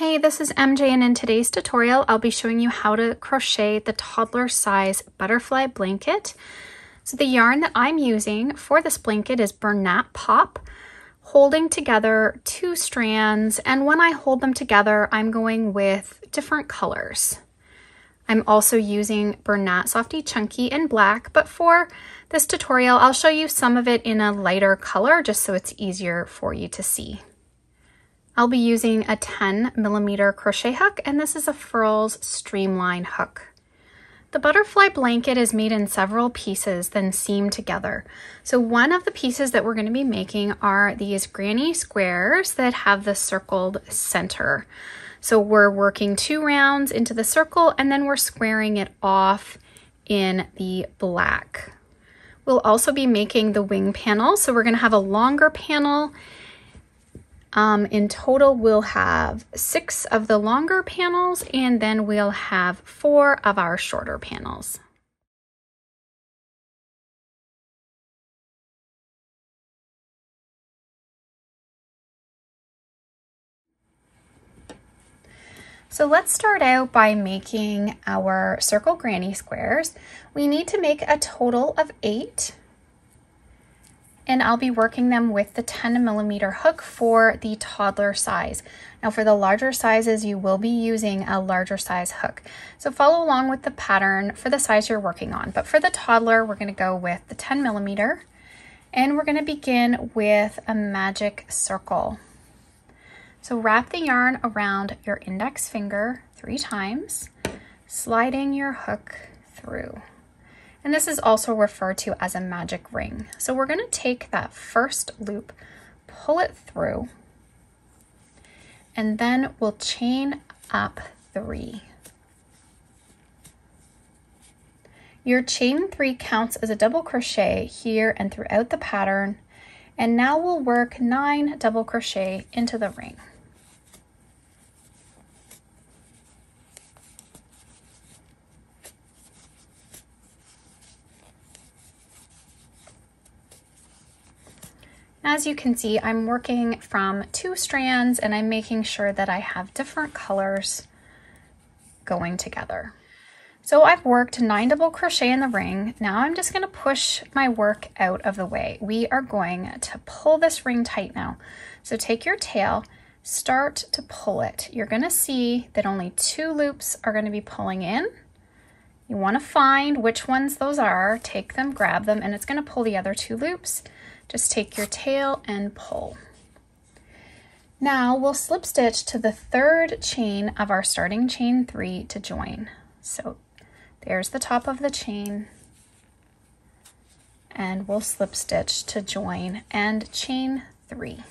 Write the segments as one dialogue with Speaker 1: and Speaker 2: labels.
Speaker 1: Hey, this is MJ, and in today's tutorial, I'll be showing you how to crochet the toddler size butterfly blanket. So the yarn that I'm using for this blanket is Bernat Pop, holding together 2 strands, and when I hold them together, I'm going with different colors. I'm also using Bernat Softee Chunky in black, but for this tutorial, I'll show you some of it in a lighter color just so it's easier for you to see. I'll be using a 10mm crochet hook, and this is a Furls Streamline hook. The butterfly blanket is made in several pieces, then seamed together. So one of the pieces that we're going to be making are these granny squares that have the circled center. So we're working 2 rounds into the circle, and then we're squaring it off in the black. We'll also be making the wing panel, so we're going to have a longer panel. In total, we'll have 6 of the longer panels, and then we'll have 4 of our shorter panels. So let's start out by making our circle granny squares. We need to make a total of 8. And I'll be working them with the 10mm hook for the toddler size. Now for the larger sizes, you will be using a larger size hook. So follow along with the pattern for the size you're working on. But for the toddler, we're going to go with the 10mm, and we're going to begin with a magic circle. So wrap the yarn around your index finger 3 times, sliding your hook through. And this is also referred to as a magic ring. So we're going to take that first loop, pull it through, and then we'll chain up 3. Your chain 3 counts as a double crochet here and throughout the pattern. And now we'll work 9 double crochet into the ring. As you can see, I'm working from 2 strands, and I'm making sure that I have different colors going together. So I've worked 9 double crochet in the ring. Now I'm just going to push my work out of the way. We are going to pull this ring tight now. So take your tail, start to pull it. You're going to see that only 2 loops are going to be pulling in. You want to find which ones those are, take them, grab them, and it's going to pull the other 2 loops. Just take your tail and pull. Now we'll slip stitch to the 3rd chain of our starting chain 3 to join. So there's the top of the chain, and we'll slip stitch to join and chain 3.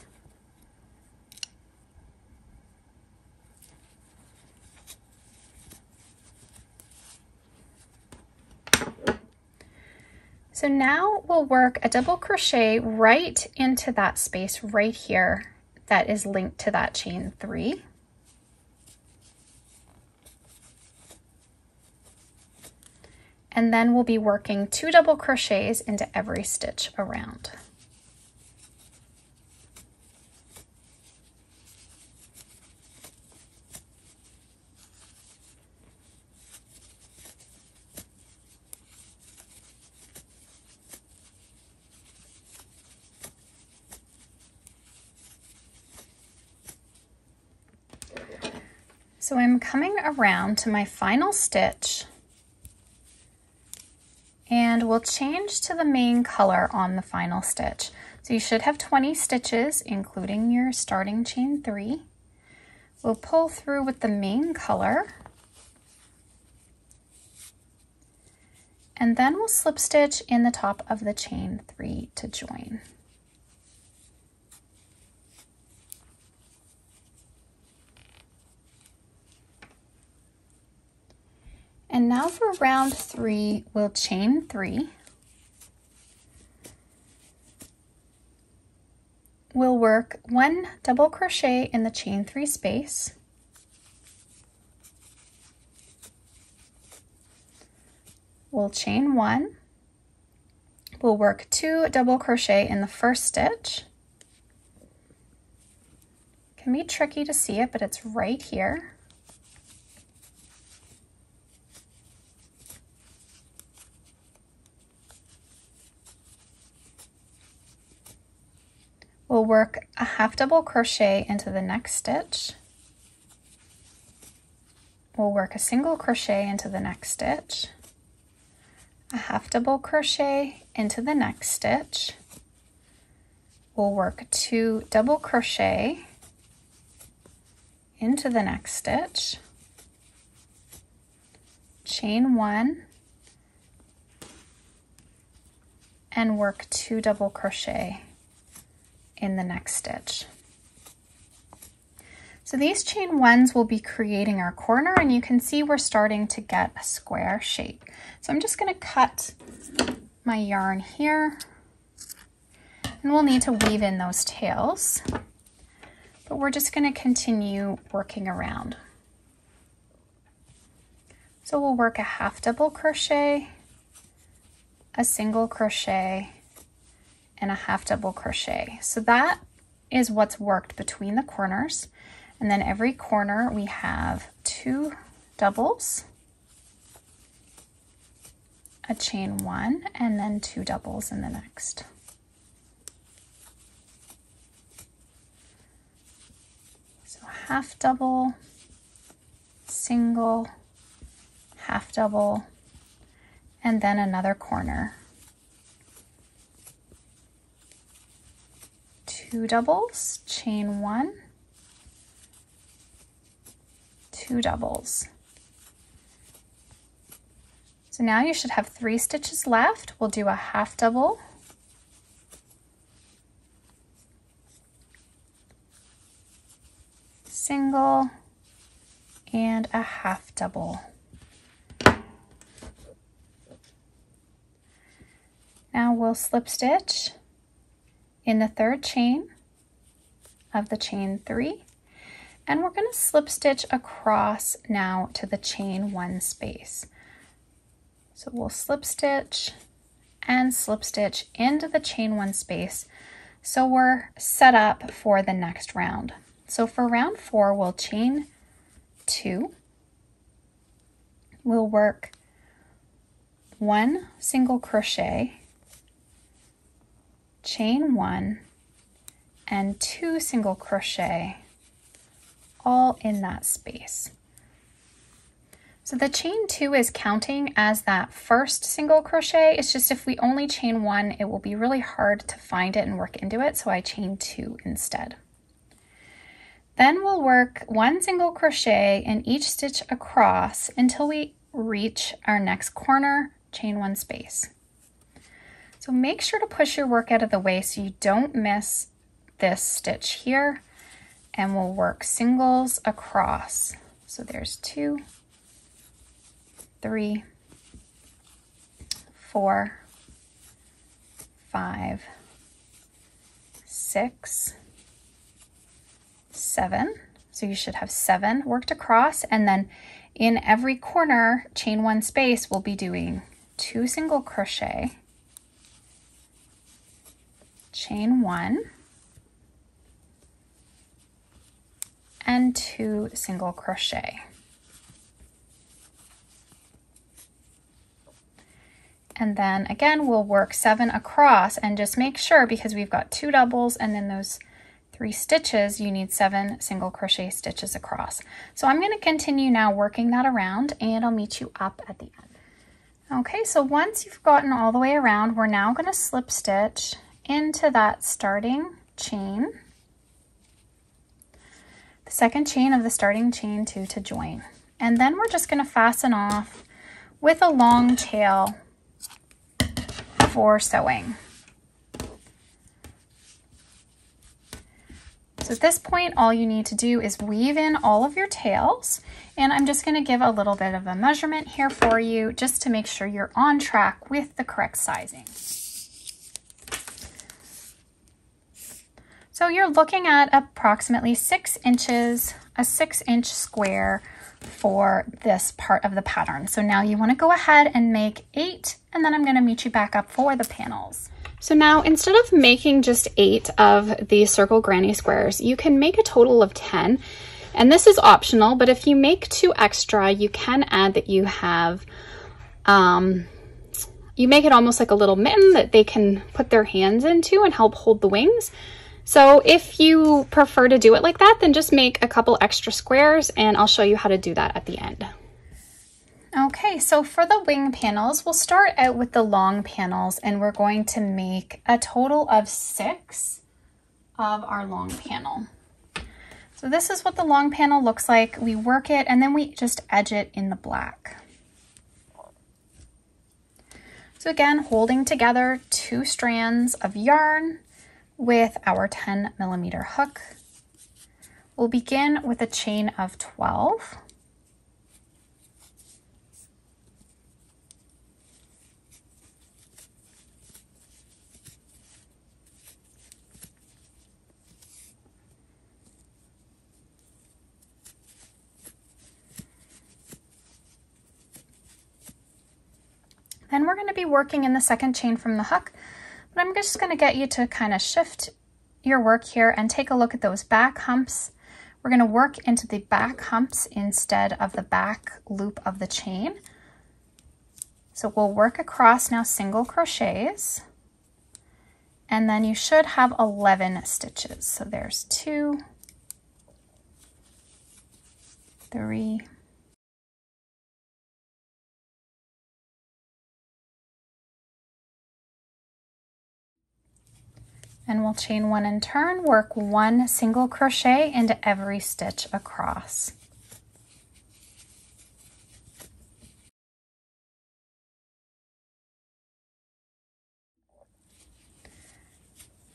Speaker 1: So now we'll work a double crochet right into that space right here that is linked to that chain 3. And then we'll be working 2 double crochets into every stitch around. So I'm coming around to my final stitch, and we'll change to the main color on the final stitch. So you should have 20 stitches, including your starting chain 3. We'll pull through with the main color, and then we'll slip stitch in the top of the chain 3 to join. And now for round 3, we'll chain 3. We'll work 1 double crochet in the chain 3 space. We'll chain 1. We'll work 2 double crochet in the first stitch. Can be tricky to see it, but it's right here. We'll work a half double crochet into the next stitch. We'll work a single crochet into the next stitch, a half double crochet into the next stitch. We'll work 2 double crochet into the next stitch, chain 1, and work 2 double crochet in the next stitch. So these chain 1s will be creating our corner, and you can see we're starting to get a square shape. So I'm just going to cut my yarn here, and we'll need to weave in those tails, but we're just going to continue working around. So we'll work a half double crochet, a single crochet, and a half double crochet. So that is what's worked between the corners. And then every corner we have 2 doubles, a chain 1, and then 2 doubles in the next. So half double, single, half double, and then another corner. 2 doubles, chain 1, 2 doubles. So now you should have 3 stitches left. We'll do a half double, single, and a half double. Now we'll slip stitch in the 3rd chain of the chain 3, and we're going to slip stitch across now to the chain 1 space. So we'll slip stitch and slip stitch into the chain 1 space, so we're set up for the next round. So for round 4, we'll chain 2, we'll work 1 single crochet, chain 1, and 2 single crochet, all in that space. So the chain 2 is counting as that first single crochet. It's just if we only chain 1, it will be really hard to find it and work into it, so I chain 2 instead. Then we'll work 1 single crochet in each stitch across until we reach our next corner, chain 1 space. So make sure to push your work out of the way so you don't miss this stitch here, and we'll work singles across. So there's 2, 3, 4, 5, 6, 7. So you should have 7 worked across, and then in every corner, chain 1 space, we'll be doing 2 single crochet, chain 1, and 2 single crochet. And then again, we'll work 7 across, and just make sure, because we've got 2 doubles and then those 3 stitches, you need 7 single crochet stitches across. So I'm going to continue now working that around, and I'll meet you up at the end. Okay, so once you've gotten all the way around, we're now going to slip stitch into that starting chain, the 2nd chain of the starting chain 2 to join. And then we're just going to fasten off with a long tail for sewing. So at this point, all you need to do is weave in all of your tails, and I'm just going to give a little bit of a measurement here for you just to make sure you're on track with the correct sizing. So you're looking at approximately 6 inches, a 6-inch square for this part of the pattern. So now you want to go ahead and make 8, and then I'm going to meet you back up for the panels. So now instead of making just 8 of these circle granny squares, you can make a total of 10. And this is optional, but if you make 2 extra, you can add that you have, you make it almost like a little mitten that they can put their hands into and help hold the wings. So if you prefer to do it like that, then just make a couple extra squares and I'll show you how to do that at the end. Okay, so for the wing panels, we'll start out with the long panels and we're going to make a total of 6 of our long panel. So this is what the long panel looks like. We work it and then we just edge it in the black. So again, holding together 2 strands of yarn with our 10mm hook. We'll begin with a chain of 12. Then we're going to be working in the second chain from the hook, but I'm just going to get you to kind of shift your work here and take a look at those back humps. We're going to work into the back humps instead of the back loop of the chain. So we'll work across now single crochets, and then you should have 11 stitches. So there's 2, 3, and we'll chain 1 and turn, work 1 single crochet into every stitch across.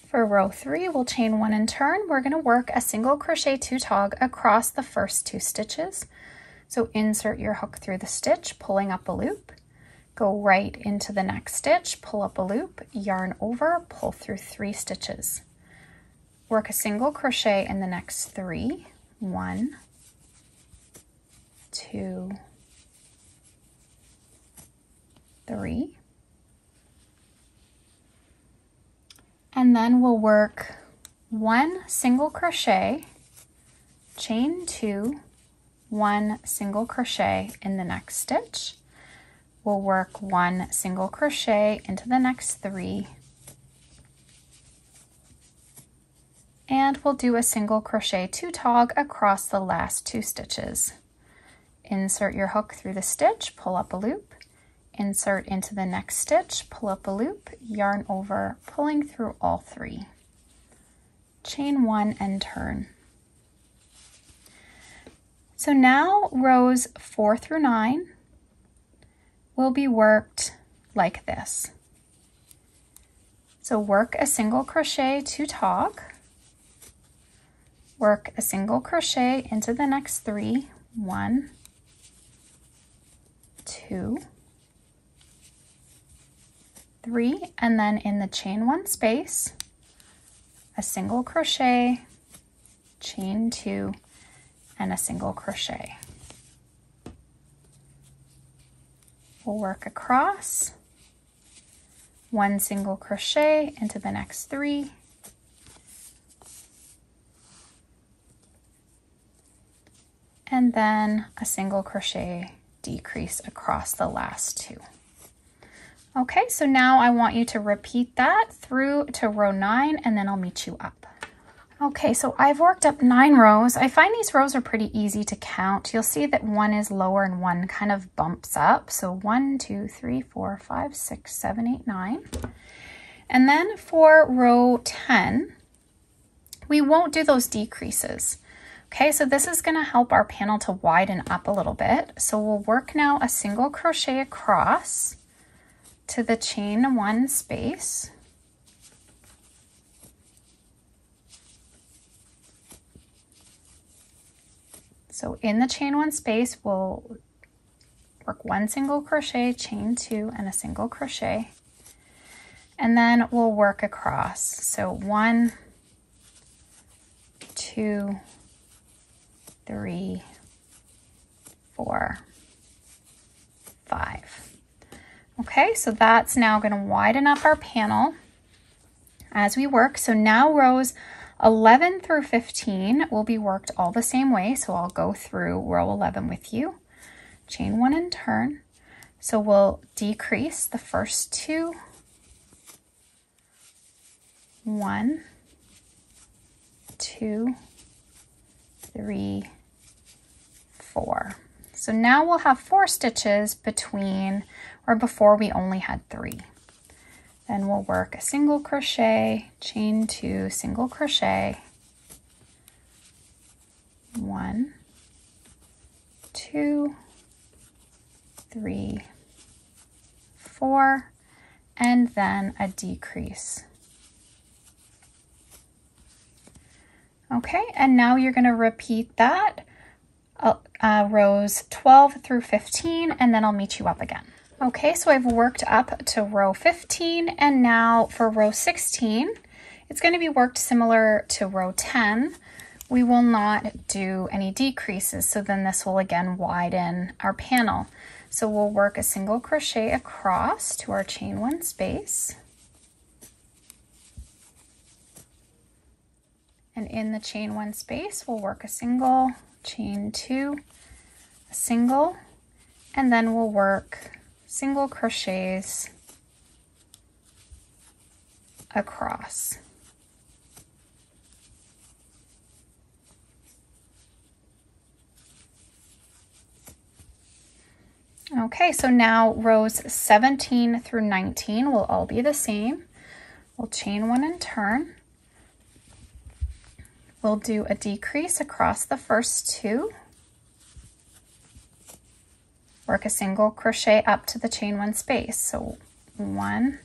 Speaker 1: For row 3, we'll chain 1 and turn. We're going to work a single crochet 2 tog across the first 2 stitches. So insert your hook through the stitch, pulling up a loop. Go right into the next stitch, pull up a loop, yarn over, pull through 3 stitches. Work a single crochet in the next 3. 1, 2, 3. And then we'll work 1 single crochet, chain 2, 1 single crochet in the next stitch. We'll work 1 single crochet into the next 3, and we'll do a single crochet 2 tog across the last 2 stitches. Insert your hook through the stitch, pull up a loop, insert into the next stitch, pull up a loop, yarn over, pulling through all 3. Chain 1 and turn. So now rows 4 through 9 will be worked like this. So work a single crochet 2 tog, work a single crochet into the next 3, 1, 2, 3, and then in the chain 1 space, a single crochet, chain 2, and a single crochet. We'll work across, 1 single crochet into the next 3, and then a single crochet decrease across the last 2. Okay, so now I want you to repeat that through to row 9 and then I'll meet you up. Okay, so I've worked up 9 rows. I find these rows are pretty easy to count. You'll see that 1 is lower and 1 kind of bumps up. So 1, 2, 3, 4, 5, 6, 7, 8, 9. And then for row 10, we won't do those decreases. Okay, so this is going to help our panel to widen up a little bit. So we'll work now a single crochet across to the chain 1 space. So in the chain 1 space, we'll work 1 single crochet, chain 2, and a single crochet. And then we'll work across. So 1, 2, 3, 4, 5. Okay, so that's now going to widen up our panel. as we work. So now rows 11 through 15 will be worked all the same way. So I'll go through row 11 with you. Chain 1 and turn. So we'll decrease the first 2. 1, 2, 3, 4. So now we'll have 4 stitches between or before we only had 3. Then we'll work a single crochet, chain 2, single crochet, 1, 2, 3, 4, and then a decrease. Okay, and now you're going to repeat that rows 12 through 15, and then I'll meet you up again. Okay, so I've worked up to row 15, and now for row 16, it's going to be worked similar to row 10. We will not do any decreases, so then this will again widen our panel. So we'll work a single crochet across to our chain 1 space. And in the chain 1 space, we'll work a single, chain 2, a single, and then we'll work single crochets across. Okay, so now rows 17 through 19 will all be the same. We'll chain 1 and turn. We'll do a decrease across the first 2. Work a single crochet up to the chain 1 space. So 1,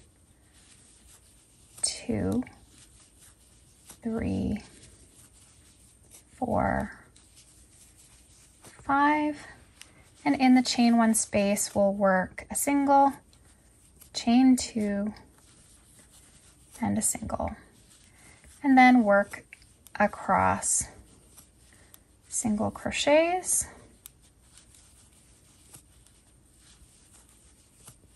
Speaker 1: 2, 3, 4, 5. And in the chain 1 space, we'll work a single, chain 2, and a single. And then work across single crochets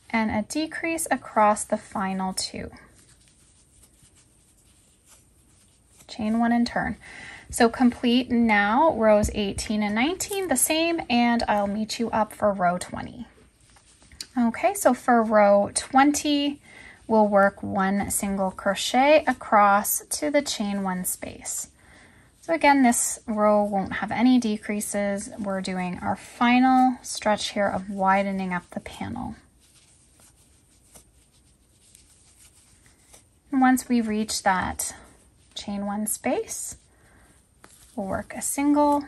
Speaker 1: and a decrease across the final 2. Chain 1 and turn. So complete now rows 18 and 19 the same, and I'll meet you up for row 20. Okay, so for row 20, we'll work 1 single crochet across to the chain 1 space. So again, this row won't have any decreases. We're doing our final stretch here of widening up the panel. And once we reach that chain 1 space, we'll work a single,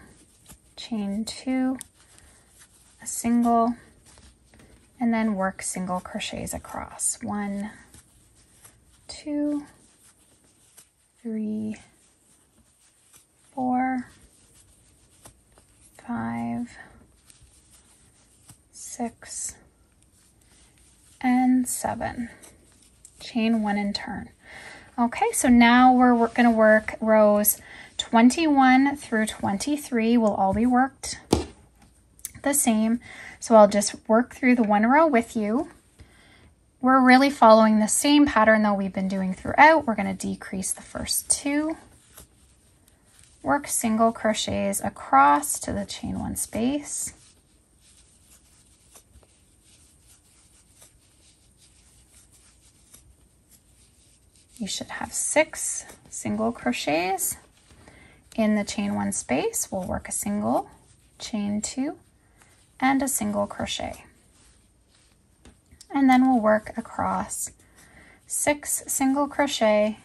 Speaker 1: chain 2, a single, and then work single crochets across. 1, 2, 3, 4, 5, 6, and 7. Chain 1 and turn. Okay, so now we're going to work rows 21 through 23 will all be worked the same. So I'll just work through the 1 row with you. We're really following the same pattern though we've been doing throughout. We're going to decrease the first 2, work single crochets across to the chain 1 space. You should have 6 single crochets in the chain 1 space. We'll work a single, chain 2, and a single crochet. And then we'll work across 6 single crochet,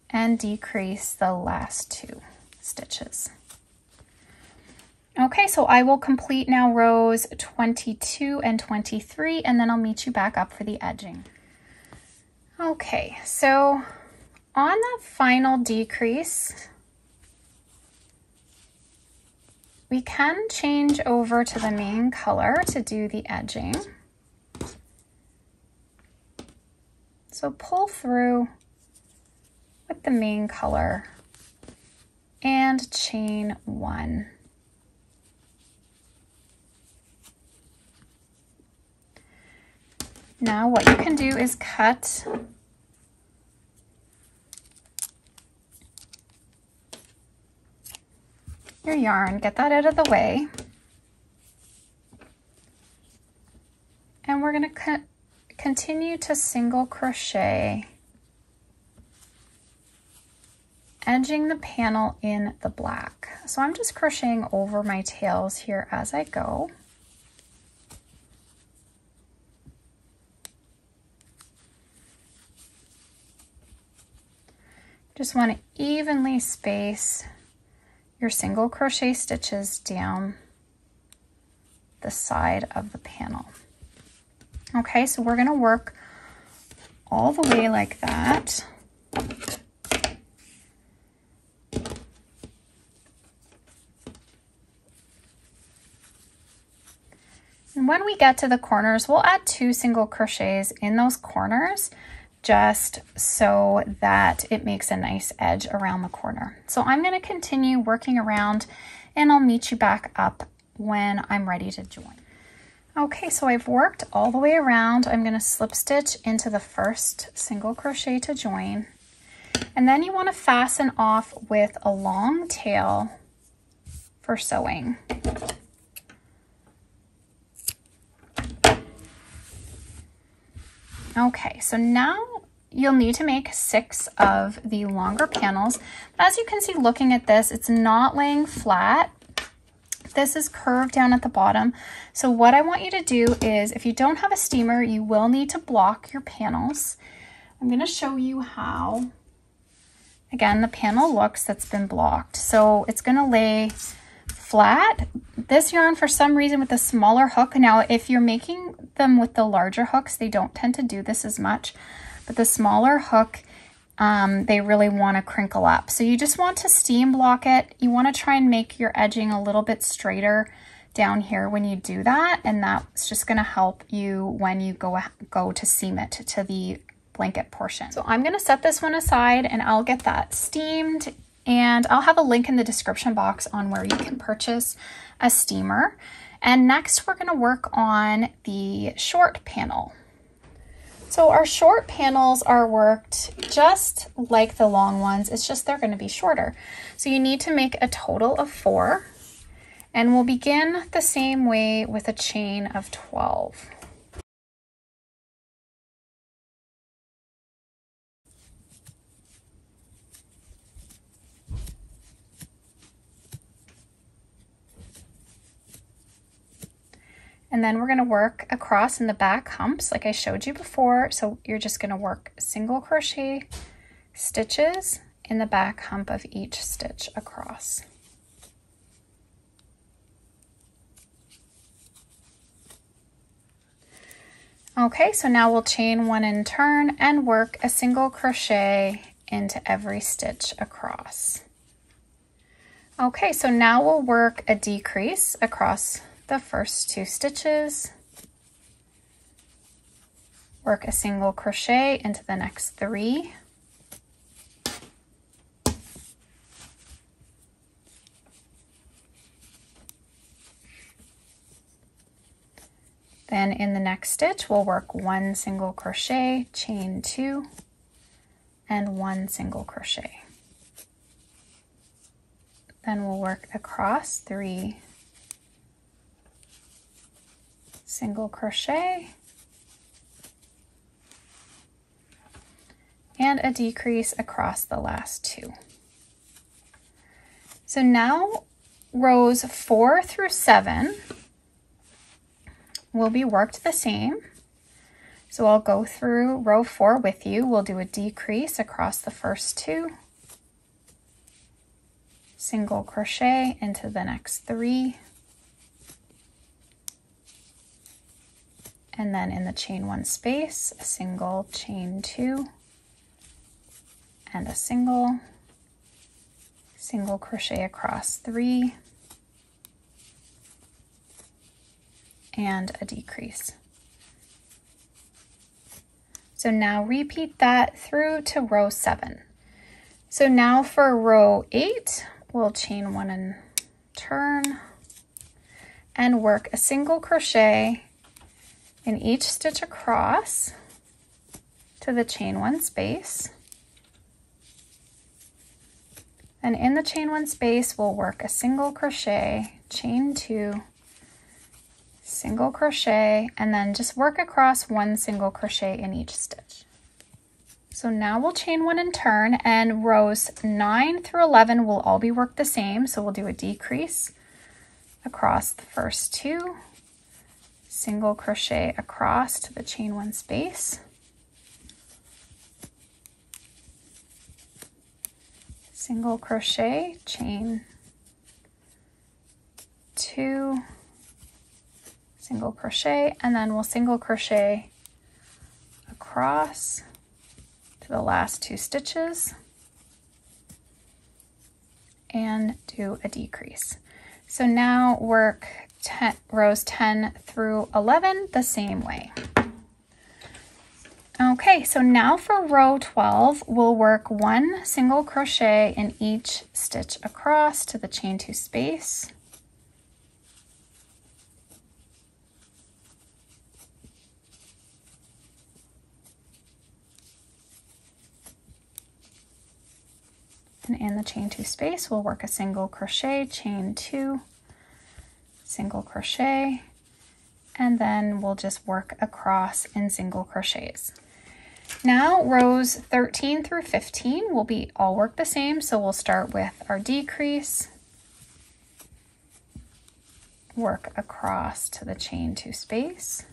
Speaker 1: and decrease the last 2 stitches. Okay, so I will complete now rows 22 and 23, and then I'll meet you back up for the edging. Okay, so on that final decrease, we can change over to the main color to do the edging. So pull through with the main color and chain 1. Now what you can do is cut your yarn, get that out of the way. And we're going to continue to single crochet, edging the panel in the black. So I'm just crocheting over my tails here as I go. Just want to evenly space your single crochet stitches down the side of the panel. Okay, so we're going to work all the way like that. And when we get to the corners, we'll add 2 single crochets in those corners, just so that it makes a nice edge around the corner. So I'm going to continue working around, and I'll meet you back up when I'm ready to join. Okay, so I've worked all the way around. I'm going to slip stitch into the first single crochet to join, and then you want to fasten off with a long tail for sewing. Okay, so now you'll need to make 6 of the longer panels. As you can see, looking at this, it's not laying flat. This is curved down at the bottom. So what I want you to do is, if you don't have a steamer, you will need to block your panels. I'm going to show you how. Again, the panel looks that's been blocked. So it's going to lay flat. This yarn, for some reason, with the smaller hook, now if you're making them with the larger hooks, they don't tend to do this as much, but the smaller hook, they really want to crinkle up. So you just want to steam block it. You want to try and make your edging a little bit straighter down here when you do that, and that's just going to help you when you go to seam it to the blanket portion. So I'm going to set this one aside, and I'll get that steamed, and I'll have a link in the description box on where you can purchase a steamer. And next we're going to work on the short panel. So our short panels are worked just like the long ones, it's just they're going to be shorter. So you need to make a total of 4, and we'll begin the same way with a chain of 12. And then we're going to work across in the back humps like I showed you before. So you're just going to work single crochet stitches in the back hump of each stitch across. Okay, so now we'll chain 1 and turn and work a single crochet into every stitch across. Okay, so now we'll work a decrease across the first 2 stitches, work a single crochet into the next 3, then in the next stitch we'll work 1 single crochet, chain 2, and 1 single crochet. Then we'll work across 3 single crochet and a decrease across the last 2. So now rows 4 through 7 will be worked the same. So I'll go through row 4 with you. We'll do a decrease across the first 2, single crochet into the next 3, and then in the chain 1 space, a single, chain 2, and a single crochet across 3, and a decrease. So now repeat that through to row 7. So now for row 8, we'll chain 1 and turn and work a single crochet in each stitch across to the chain 1 space. And in the chain 1 space, we'll work a single crochet, chain 2, single crochet, and then just work across 1 single crochet in each stitch. So now we'll chain 1 and turn, and rows 9 through 11 will all be worked the same. So we'll do a decrease across the first 2, single crochet across to the chain 1 space, single crochet, chain 2, single crochet, and then we'll single crochet across to the last 2 stitches and do a decrease. So now work rows 10 through 11 the same way. Okay, so now for row 12, we'll work 1 single crochet in each stitch across to the chain 2 space. And in the chain 2 space, we'll work a single crochet, chain 2, single crochet, and then we'll just work across in single crochets. Now rows 13 through 15 will be all work the same. So we'll start with our decrease, work across to the chain 2 space,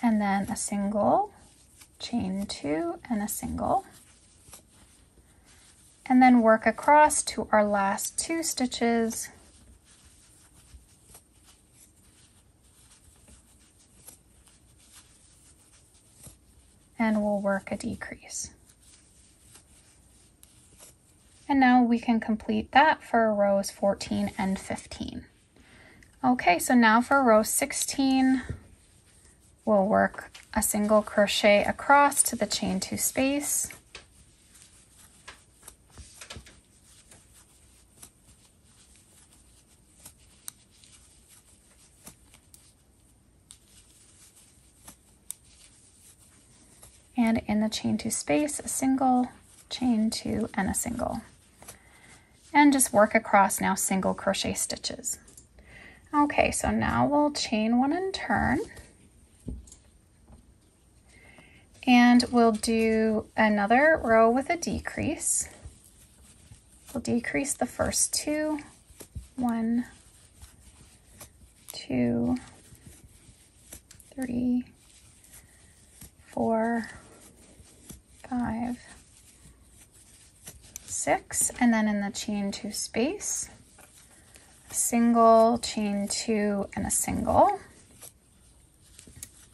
Speaker 1: and then a single, chain 2, and a single, and then work across to our last 2 stitches, and we'll work a decrease. And now we can complete that for rows 14 and 15. Okay, so now for row 16, we'll work a single crochet across to the chain 2 space, and in the chain 2 space, a single, chain 2, and a single, and just work across now single crochet stitches. Okay, so now we'll chain 1 and turn. And we'll do another row with a decrease. We'll decrease the first 2, 1, 2, 3, 4, 5, 6, and then in the chain 2 space, a single, chain 2, and a single.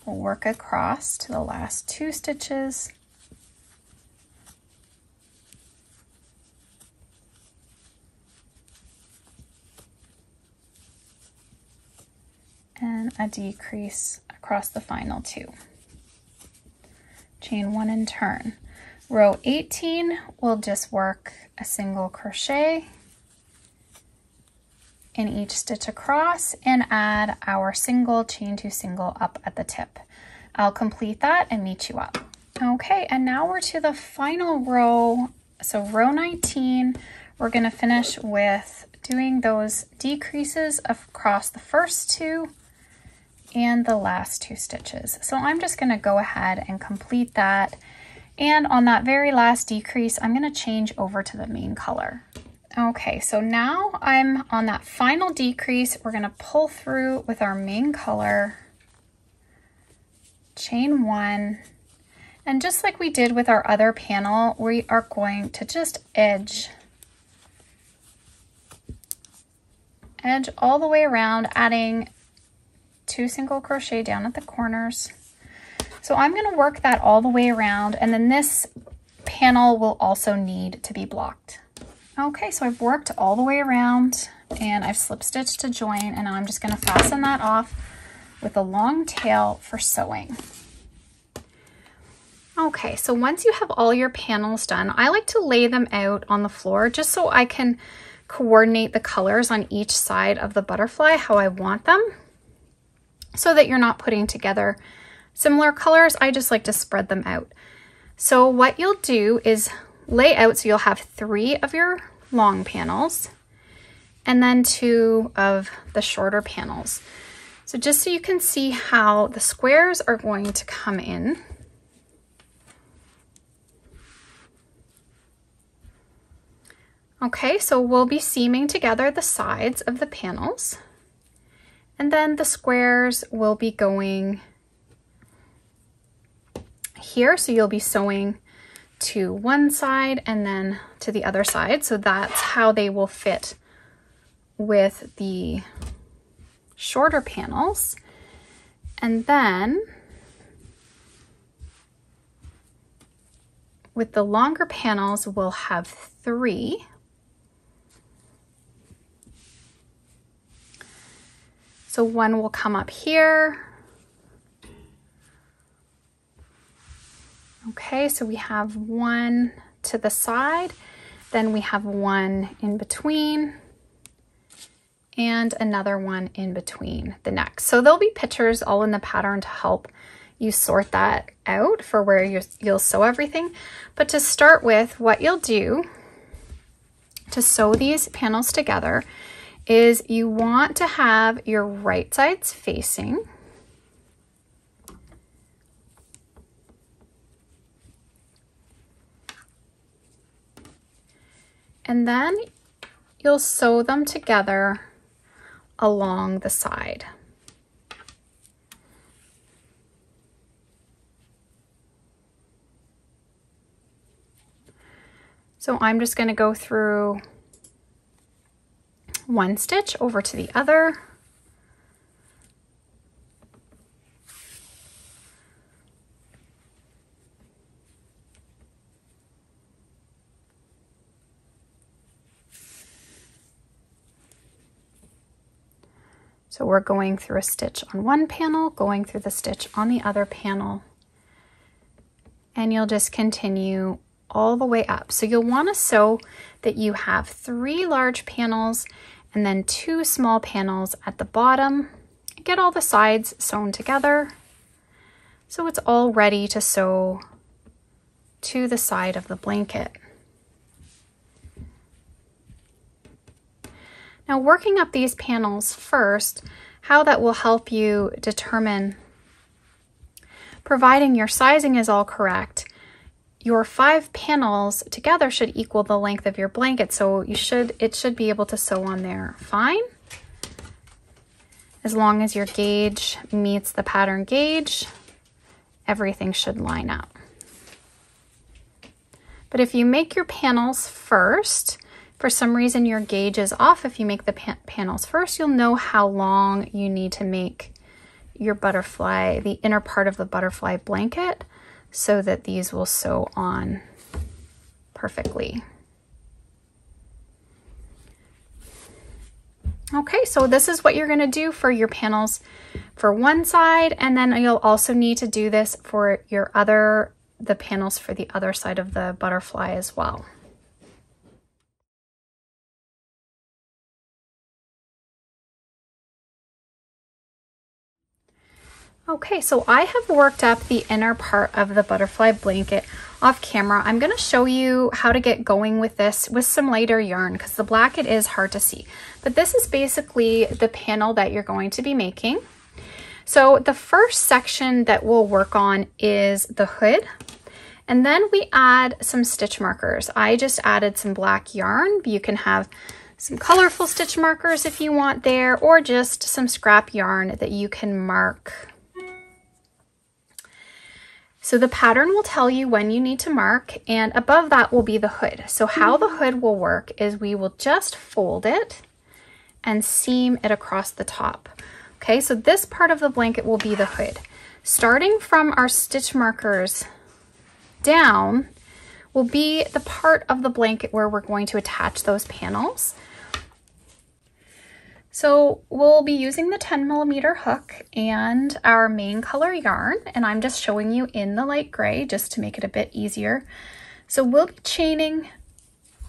Speaker 1: We'll work across to the last 2 stitches, and a decrease across the final 2. Chain 1 and turn. Row 18, we'll just work a single crochet in each stitch across and add our single, chain 2, single up at the tip. I'll complete that and meet you up. Okay, and now we're to the final row. So row 19, we're going to finish with doing those decreases across the first 2 and the last 2 stitches. So I'm just going to go ahead and complete that. And on that very last decrease, I'm going to change over to the main color. Okay, so now I'm on that final decrease. We're going to pull through with our main color, chain 1, and just like we did with our other panel, we are going to just edge all the way around, adding 2 single crochet down at the corners. So I'm going to work that all the way around, and then this panel will also need to be blocked. Okay, so I've worked all the way around and I've slip stitched to join, and now I'm just going to fasten that off with a long tail for sewing. Okay, so once you have all your panels done, I like to lay them out on the floor just so I can coordinate the colors on each side of the butterfly how I want them, so that you're not putting together similar colors. I just like to spread them out. So what you'll do is lay out, so you'll have 3 of your long panels and then 2 of the shorter panels. So just so you can see how the squares are going to come in. Okay, so we'll be seaming together the sides of the panels, and then the squares will be going here. So you'll be sewing to one side and then to the other side. So that's how they will fit with the shorter panels. And then with the longer panels, we'll have 3. So one will come up here. Okay, so we have 1 to the side, then we have 1 in between, and another 1 in between the next. So there'll be pictures all in the pattern to help you sort that out for where you'll sew everything. But to start with, what you'll do to sew these panels together is you want to have your right sides facing. And then you'll sew them together along the side. So I'm just going to go through one stitch over to the other. So we're going through a stitch on one panel, going through the stitch on the other panel, and you'll just continue all the way up. So you'll want to sew that you have 3 large panels and then 2 small panels at the bottom. Get all the sides sewn together so it's all ready to sew to the side of the blanket. Now, working up these panels first, how that will help you determine, providing your sizing is all correct, your 5 panels together should equal the length of your blanket. So it should be able to sew on there fine, as long as your gauge meets the pattern gauge. Everything should line up. But if you make your panels first, for some reason your gauge is off, if you make the panels first, you'll know how long you need to make your butterfly, the inner part of the butterfly blanket, so that these will sew on perfectly. Okay, so this is what you're going to do for your panels for one side, and then you'll also need to do this for the panels for the other side of the butterfly as well. Okay, so I have worked up the inner part of the butterfly blanket off camera. I'm going to show you how to get going with this with some lighter yarn, because the black, it is hard to see. But this is basically the panel that you're going to be making. So the first section that we'll work on is the hood, and then we add some stitch markers. I just added some black yarn. You can have some colorful stitch markers if you want there, or just some scrap yarn that you can mark. So the pattern will tell you when you need to mark, and above that will be the hood. So how the hood will work is we will just fold it and seam it across the top. Okay, so this part of the blanket will be the hood. Starting from our stitch markers down will be the part of the blanket where we're going to attach those panels. So we'll be using the 10mm hook and our main color yarn, and I'm just showing you in the light gray just to make it a bit easier. So we'll be chaining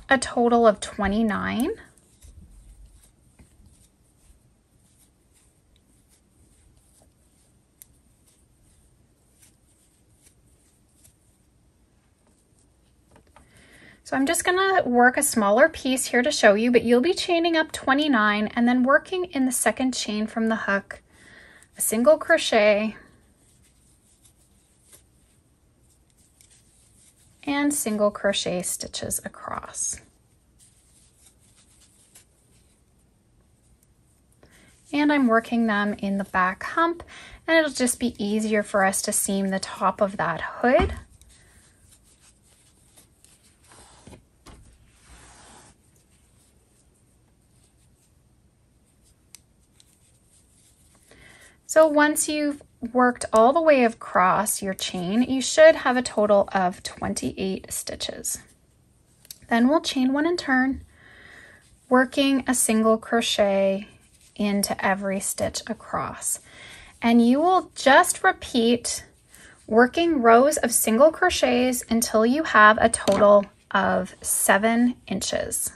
Speaker 1: a total of 29. So I'm just gonna work a smaller piece here to show you, but you'll be chaining up 29 and then working in the second chain from the hook, a single crochet and single crochet stitches across. And I'm working them in the back hump, and it'll just be easier for us to seam the top of that hood. So once you've worked all the way across your chain, you should have a total of 28 stitches. Then we'll chain one and turn, working a single crochet into every stitch across. And you will just repeat working rows of single crochets until you have a total of 7 inches.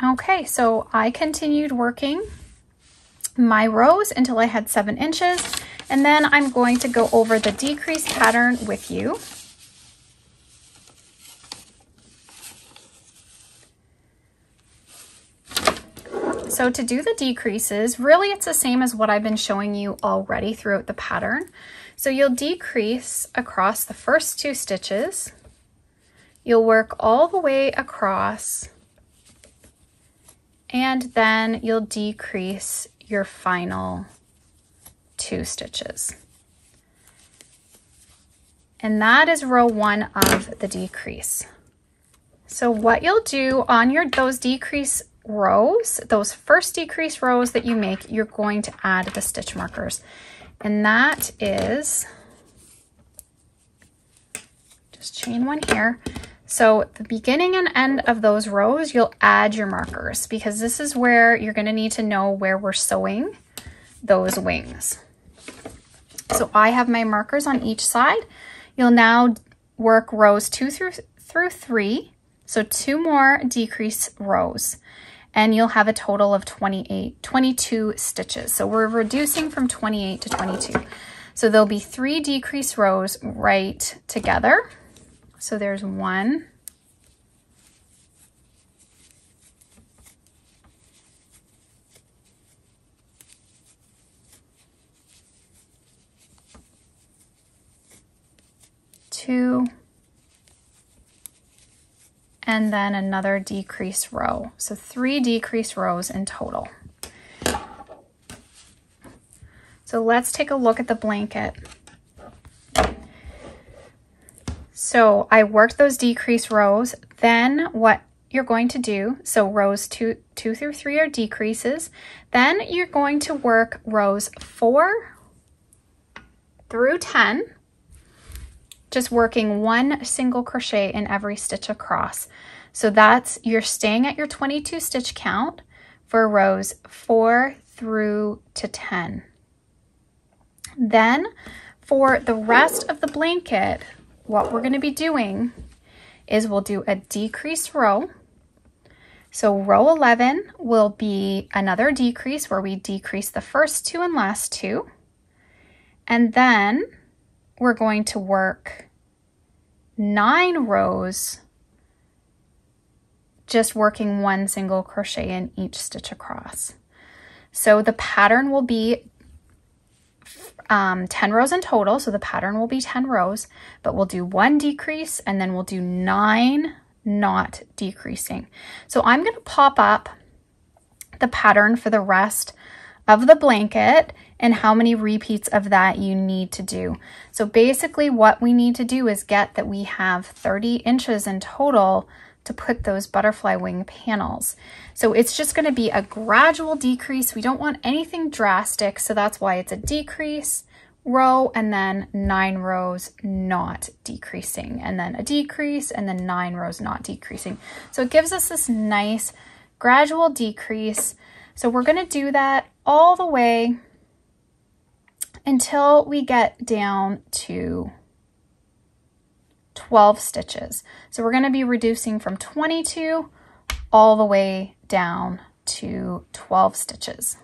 Speaker 1: Okay, so I continued working my rows until I had 7 inches, and then I'm going to go over the decrease pattern with you. So to do the decreases, really it's the same as what I've been showing you already throughout the pattern. So you'll decrease across the first 2 stitches, you'll work all the way across, and then you'll decrease your final 2 stitches. And that is row 1 of the decrease. So what you'll do on those decrease rows, those first decrease rows that you make, you're going to add the stitch markers. And that is, just chain one here. So the beginning and end of those rows, you'll add your markers, because this is where you're going to need to know where we're sewing those wings. So I have my markers on each side. You'll now work rows 2 through 3, so 2 more decrease rows, and you'll have a total of 22 stitches. So we're reducing from 28 to 22. So there'll be 3 decrease rows right together. So there's 1, 2, and then another decrease row. So 3 decrease rows in total. So let's take a look at the blanket. So I worked those decrease rows. Then what you're going to do, so rows 2 through 3 are decreases. Then you're going to work rows 4 through 10, just working 1 single crochet in every stitch across. So that's, you're staying at your 22 stitch count for rows 4 through to 10. Then for the rest of the blanket, what we're going to be doing is we'll do a decrease row. So row 11 will be another decrease where we decrease the first 2 and last 2. And then we're going to work 9 rows, just working 1 single crochet in each stitch across. So the pattern will be 10 rows in total, so the pattern will be 10 rows, but we'll do 1 decrease and then we'll do 9 not decreasing. So I'm going to pop up the pattern for the rest of the blanket and how many repeats of that you need to do. So basically what we need to do is get that we have 30 inches in total to put those butterfly wing panels. So it's just going to be a gradual decrease. We don't want anything drastic, so that's why it's a decrease row and then 9 rows not decreasing, and then a decrease and then 9 rows not decreasing. So it gives us this nice gradual decrease. So we're going to do that all the way until we get down to 12 stitches. So we're going to be reducing from 22 all the way down to 12 stitches.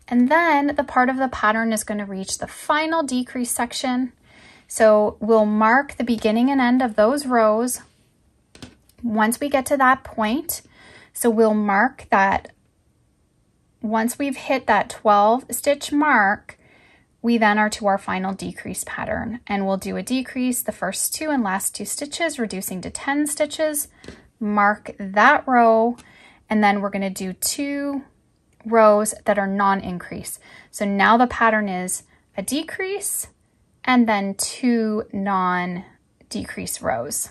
Speaker 1: And then the part of the pattern is going to reach the final decrease section. So we'll mark the beginning and end of those rows once we get to that point. So we'll mark that once we've hit that 12 stitch mark, we then are to our final decrease pattern, and we'll do a decrease the first 2 and last 2 stitches, reducing to 10 stitches, mark that row, and then we're going to do 2 rows that are non-increase. So now the pattern is a decrease and then 2 non-decrease rows.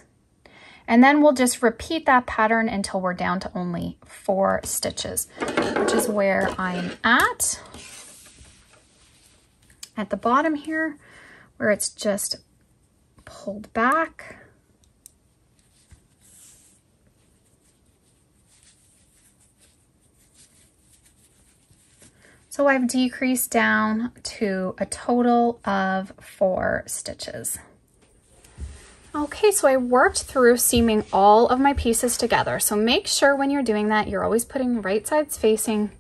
Speaker 1: And then we'll just repeat that pattern until we're down to only 4 stitches, which is where I'm at the bottom here, where it's just pulled back. So I've decreased down to a total of 4 stitches. Okay, so I worked through seaming all of my pieces together. So make sure when you're doing that, you're always putting right sides facing.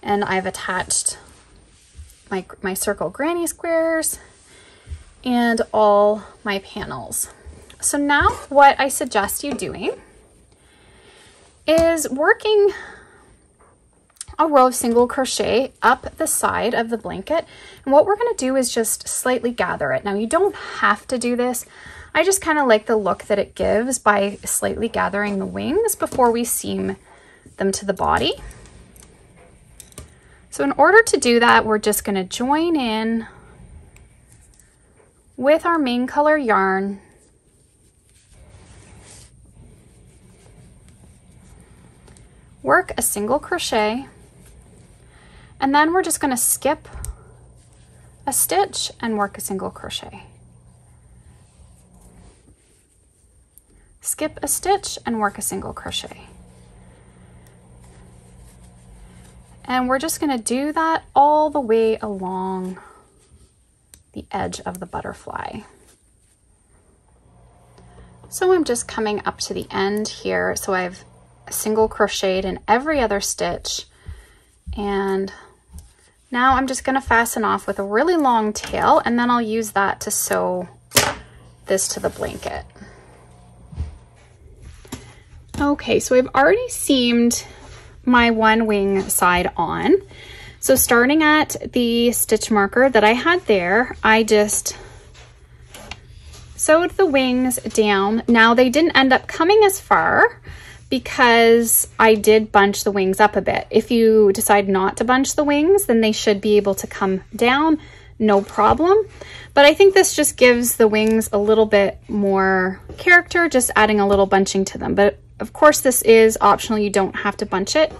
Speaker 1: And I've attached my circle granny squares and all my panels. So now what I suggest you doing is working a row of single crochet up the side of the blanket. And what we're going to do is just slightly gather it. Now you don't have to do this. I just kind of like the look that it gives by slightly gathering the wings before we seam them to the body. So in order to do that, we're just going to join in with our main color yarn, work a single crochet, and then we're just going to skip a stitch and work a single crochet. Skip a stitch and work a single crochet. And we're just going to do that all the way along the edge of the butterfly. So I'm just coming up to the end here. So I've single crocheted in every other stitch. And now I'm just going to fasten off with a really long tail, and then I'll use that to sew this to the blanket. Okay, so I've already seamed my one wing side on. So starting at the stitch marker that I had there, I just sewed the wings down. Now they didn't end up coming as far because I did bunch the wings up a bit. If you decide not to bunch the wings, then they should be able to come down, no problem. But I think this just gives the wings a little bit more character, just adding a little bunching to them. But of course, this is optional. You don't have to bunch it.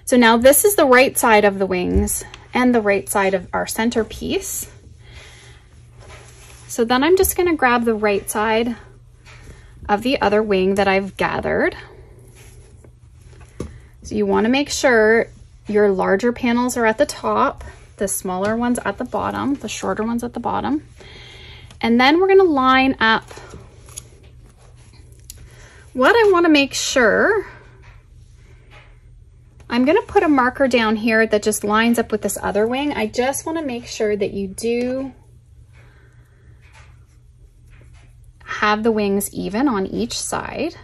Speaker 1: So now this is the right side of the wings and the right side of our centerpiece. So then I'm just going to grab the right side of the other wing that I've gathered. So you want to make sure your larger panels are at the top, the smaller ones at the bottom, the shorter ones at the bottom. And then we're going to line up. What I want to make sure, I'm going to put a marker down here that just lines up with this other wing. I just want to make sure that you do have the wings even on each side.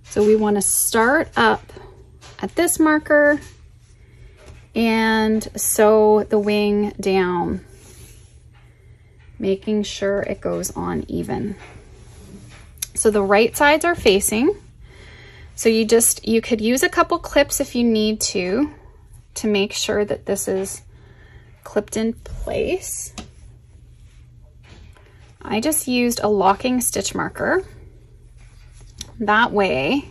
Speaker 1: So we want to start up at this marker and sew the wing down, making sure it goes on even. So the right sides are facing. So you could use a couple clips if you need to make sure that this is clipped in place. I just used a locking stitch marker. That way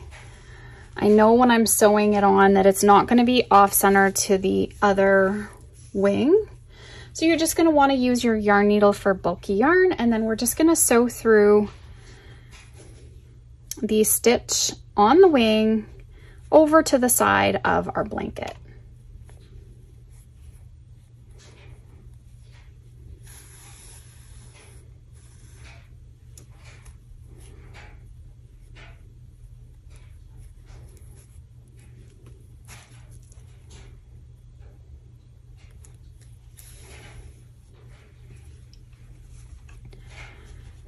Speaker 1: I know when I'm sewing it on that it's not going to be off center to the other wing. So you're just going to want to use your yarn needle for bulky yarn, and then we're just going to sew through the stitch on the wing over to the side of our blanket.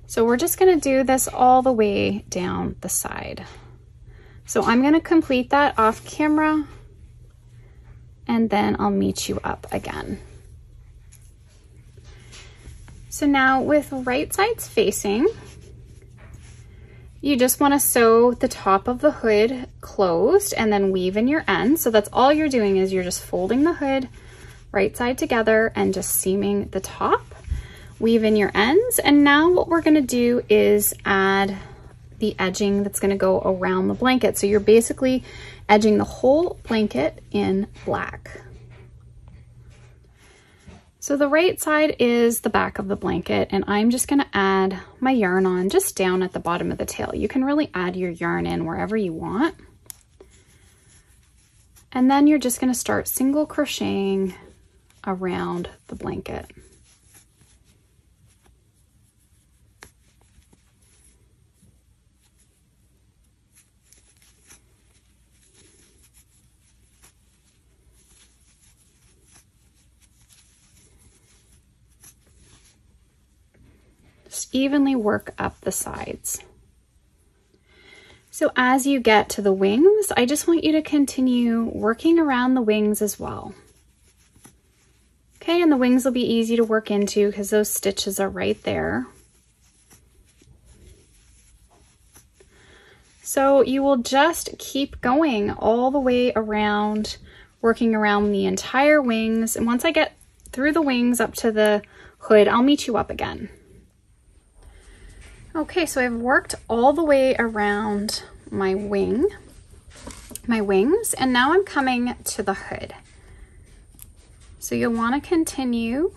Speaker 1: So we're just going to do this all the way down the side. So I'm going to complete that off camera, and then I'll meet you up again. So now with right sides facing, you just want to sew the top of the hood closed and then weave in your ends. So that's all you're doing, is you're just folding the hood right side together and just seaming the top. Weave in your ends, and now what we're going to do is add the edging that's going to go around the blanket. So you're basically edging the whole blanket in black. So the right side is the back of the blanket, and I'm just going to add my yarn on just down at the bottom of the tail. You can really add your yarn in wherever you want. And then you're just going to start single crocheting around the blanket. Just evenly work up the sides. So as you get to the wings, I just want you to continue working around the wings as well. Okay, and the wings will be easy to work into because those stitches are right there. So you will just keep going all the way around, working around the entire wings. And once I get through the wings up to the hood, I'll meet you up again. Okay, so I've worked all the way around my wings, and now I'm coming to the hood. So you'll want to continue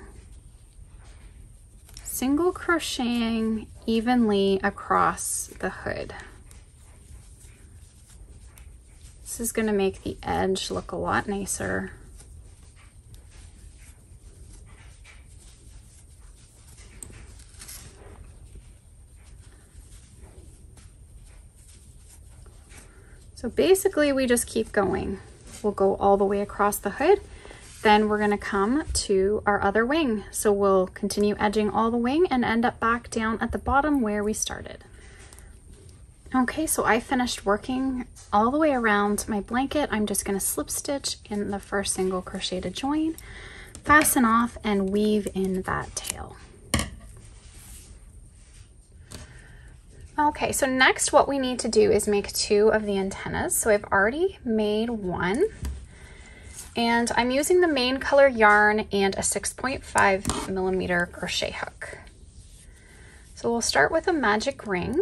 Speaker 1: single crocheting evenly across the hood. This is going to make the edge look a lot nicer. So basically we just keep going. We'll go all the way across the hood. Then we're going to come to our other wing. So we'll continue edging all the wing and end up back down at the bottom where we started. Okay, so I finished working all the way around my blanket. I'm just going to slip stitch in the first single crochet to join, fasten off, and weave in that tail. Okay, so next what we need to do is make 2 of the antennas. So I've already made 1, and I'm using the main color yarn and a 6.5mm crochet hook. So we'll start with a magic ring,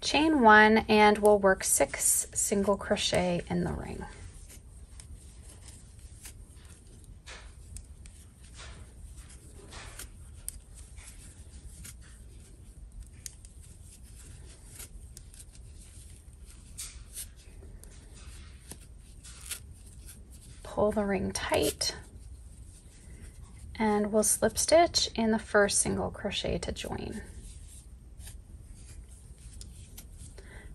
Speaker 1: chain 1, and we'll work 6 single crochet in the ring. Pull the ring tight, and we'll slip stitch in the first single crochet to join.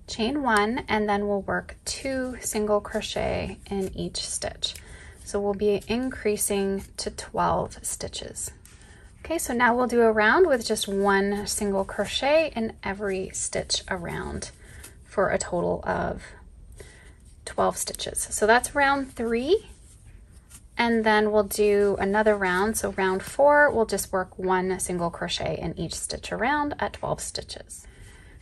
Speaker 1: Chain 1, and then we'll work 2 single crochet in each stitch. So we'll be increasing to 12 stitches. Okay, so now we'll do a round with just 1 single crochet in every stitch around for a total of 12 stitches. So that's round 3. And then we'll do another round. So round 4, we'll just work 1 single crochet in each stitch around at 12 stitches.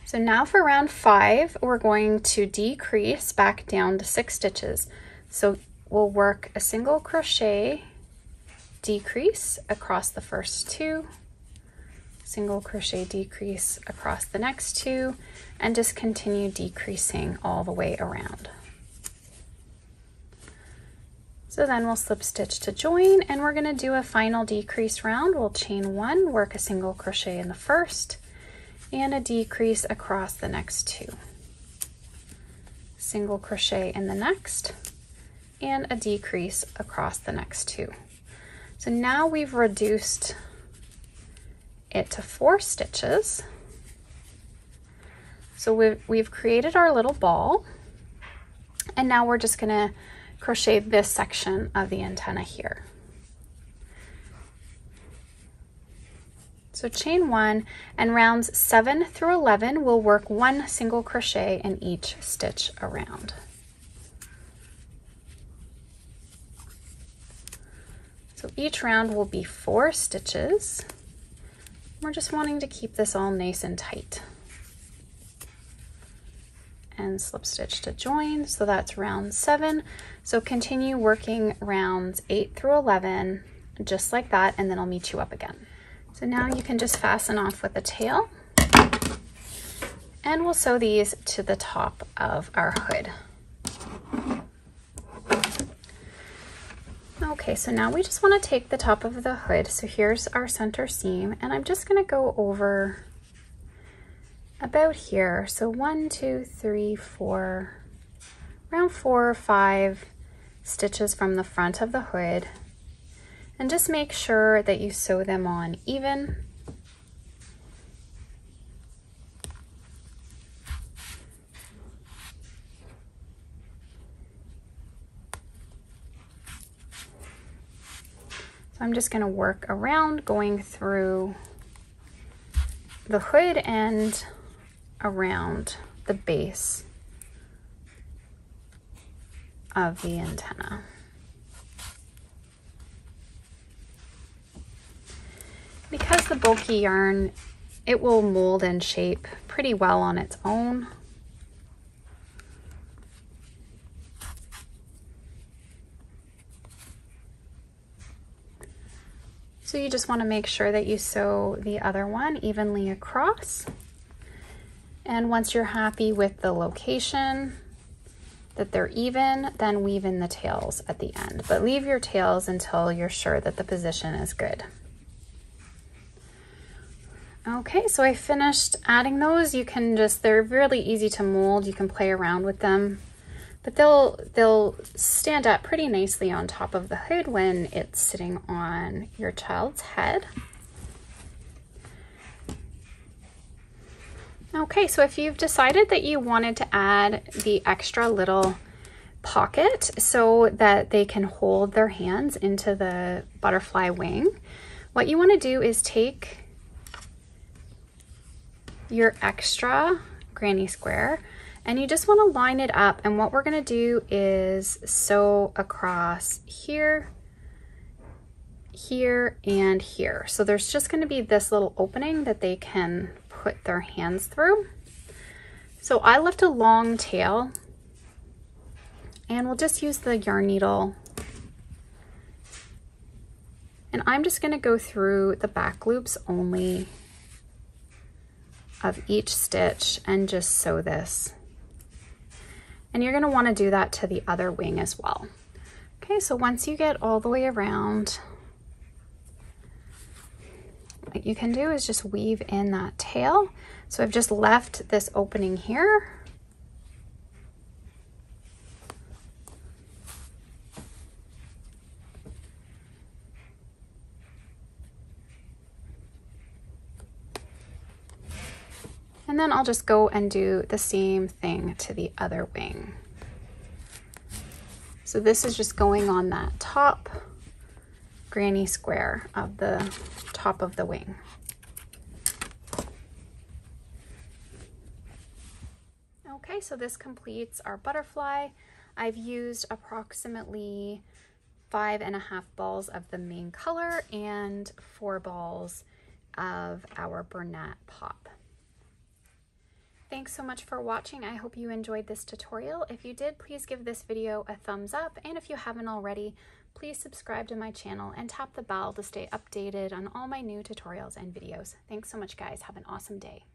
Speaker 1: So now for round 5, we're going to decrease back down to 6 stitches. So we'll work a single crochet decrease across the first 2, single crochet decrease across the next two, and just continue decreasing all the way around. So then we'll slip stitch to join, and we're going to do a final decrease round. We'll chain one, work a single crochet in the first, and a decrease across the next two. Single crochet in the next, and a decrease across the next two. So now we've reduced it to 4 stitches. So we've created our little ball, and now we're just going to crochet this section of the antenna here. So chain one, and rounds 7 through 11 we'll work 1 single crochet in each stitch around. So each round will be 4 stitches. We're just wanting to keep this all nice and tight. And slip stitch to join, so that's round 7. So continue working rounds 8 through 11 just like that, and then I'll meet you up again. So now you can just fasten off with a tail, and we'll sew these to the top of our hood. Okay, so now we just want to take the top of the hood. So here's our center seam, and I'm just going to go over about here. So 1, 2, 3, 4, around 4 or 5 stitches from the front of the hood, and just make sure that you sew them on even. So I'm just going to work around, going through the hood and around the base of the antenna. Because the bulky yarn, it will mold and shape pretty well on its own. So you just want to make sure that you sew the other one evenly across. And once you're happy with the location, that they're even, then weave in the tails at the end. But leave your tails until you're sure that the position is good. Okay, so I finished adding those. You can just, they're really easy to mold. You can play around with them, but they'll stand up pretty nicely on top of the hood when it's sitting on your child's head. Okay, so if you've decided that you wanted to add the extra little pocket so that they can hold their hands into the butterfly wing, what you want to do is take your extra granny square and you just want to line it up, and what we're going to do is sew across here, here, and here. So there's just going to be this little opening that they can put their hands through. So I left a long tail, and we'll just use the yarn needle, and I'm just going to go through the back loops only of each stitch and just sew this. And you're going to want to do that to the other wing as well. Okay, so once you get all the way around, what you can do is just weave in that tail. So I've just left this opening here. And then I'll just go and do the same thing to the other wing. So this is just going on that top granny square of the top of the wing. Okay, so this completes our butterfly. I've used approximately 5.5 balls of the main color and 4 balls of our Bernat Pop. Thanks so much for watching. I hope you enjoyed this tutorial. If you did, please give this video a thumbs up, and if you haven't already, Please subscribe to my channel and tap the bell to stay updated on all my new tutorials and videos. Thanks so much, guys. Have an awesome day.